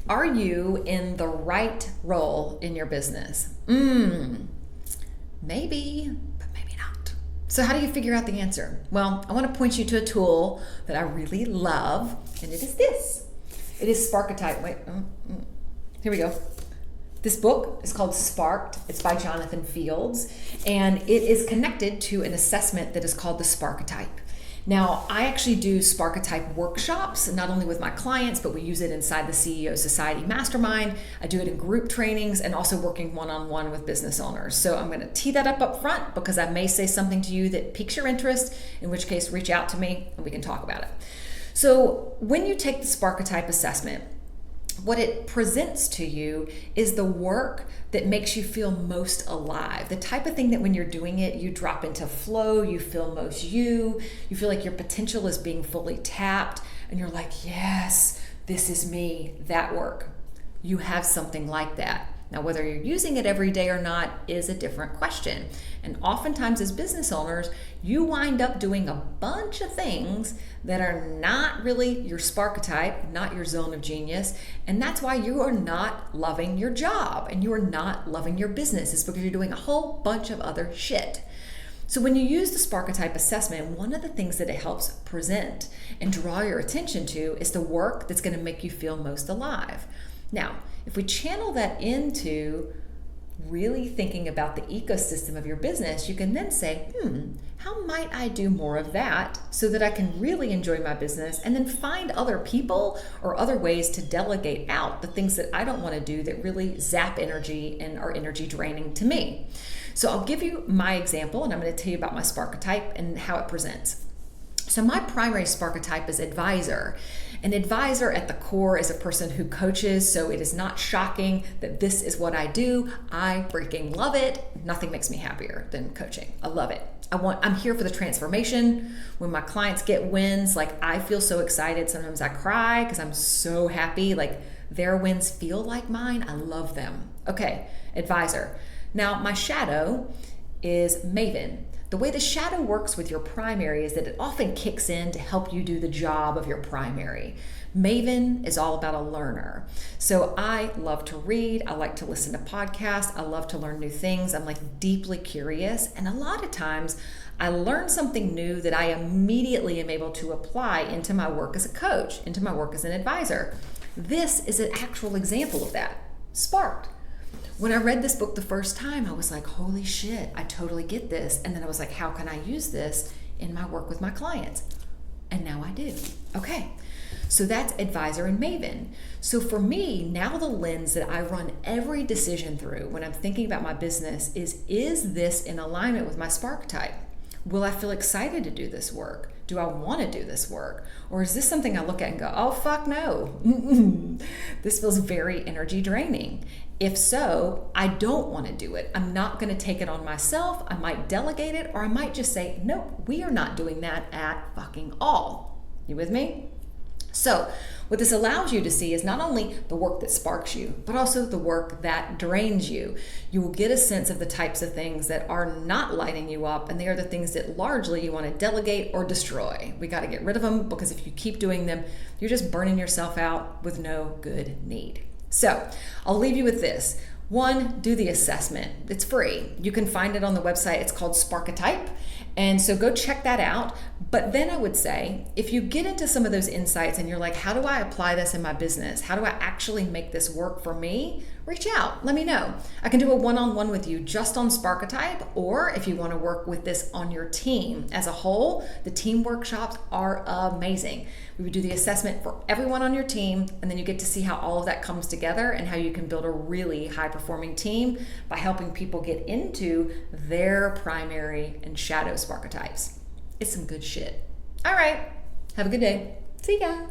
Are you in the right role in your business? Maybe, but maybe not. So how do you figure out the answer? Well, I want to point you to a tool that I really love, and it is this. It is Sparketype. Here we go. This book is called Sparked. It's by Jonathan Fields, and it is connected to an assessment that is called the Sparketype. Now, I actually do Sparketype workshops, not only with my clients, but we use it inside the CEO Society Mastermind. I do it in group trainings and also working one-on-one with business owners. So I'm going to tee that up front because I may say something to you that piques your interest, in which case reach out to me and we can talk about it. So when you take the Sparketype assessment, what it presents to you is the work that makes you feel most alive. The type of thing that when you're doing it, you drop into flow, you feel most you feel like your potential is being fully tapped, and you're like, yes, this is me, that work. You have something like that. Now, whether you're using it every day or not is a different question. And oftentimes as business owners, you wind up doing a bunch of things that are not really your Sparketype, not your zone of genius. And that's why you are not loving your job and you are not loving your business. It's because you're doing a whole bunch of other shit. So when you use the Sparketype assessment, one of the things that it helps present and draw your attention to is the work that's going to make you feel most alive. Now, if we channel that into really thinking about the ecosystem of your business, you can then say, how might I do more of that so that I can really enjoy my business, and then find other people or other ways to delegate out the things that I don't want to do that really zap energy and are energy draining to me. So I'll give you my example, and I'm going to tell you about my Sparketype and how it presents. So my primary Sparketype is advisor. An advisor at the core is a person who coaches, so it is not shocking that this is what I do. I freaking love it. Nothing makes me happier than coaching. I love it. I'm here for the transformation. When my clients get wins, like I feel so excited. Sometimes I cry because I'm so happy. Like their wins feel like mine. I love them. Okay, advisor. Now my shadow is Maven. The way the shadow works with your primary is that it often kicks in to help you do the job of your primary. Maven is all about a learner. So I love to read. I like to listen to podcasts. I love to learn new things. I'm like deeply curious. And a lot of times I learn something new that I immediately am able to apply into my work as a coach, into my work as an advisor. This is an actual example of that. Sparked. When I read this book the first time, I was like, holy shit, I totally get this. And then I was like, how can I use this in my work with my clients? And now I do. Okay, so that's advisor and Maven. So for me, now the lens that I run every decision through when I'm thinking about my business is this in alignment with my Sparketype? Will I feel excited to do this work? Do I want to do this work? Or is this something I look at and go, oh, fuck no. This feels very energy draining. If so, I don't want to do it. I'm not going to take it on myself. I might delegate it, or I might just say, nope, we are not doing that at fucking all. You with me? So what this allows you to see is not only the work that sparks you, but also the work that drains you. You will get a sense of the types of things that are not lighting you up, and they are the things that largely you want to delegate or destroy. We got to get rid of them, because if you keep doing them, you're just burning yourself out with no good need. So I'll leave you with this. One, do the assessment. It's free. You can find it on the website. It's called Sparketype. And so go check that out. But then I would say, if you get into some of those insights and you're like, how do I apply this in my business? How do I actually make this work for me? Reach out. Let me know. I can do a one-on-one with you just on Sparketype, or if you want to work with this on your team as a whole, the team workshops are amazing. We would do the assessment for everyone on your team, and then you get to see how all of that comes together and how you can build a really high-performing team by helping people get into their primary and shadow Sparketypes. It's some good shit. All right. Have a good day. See ya.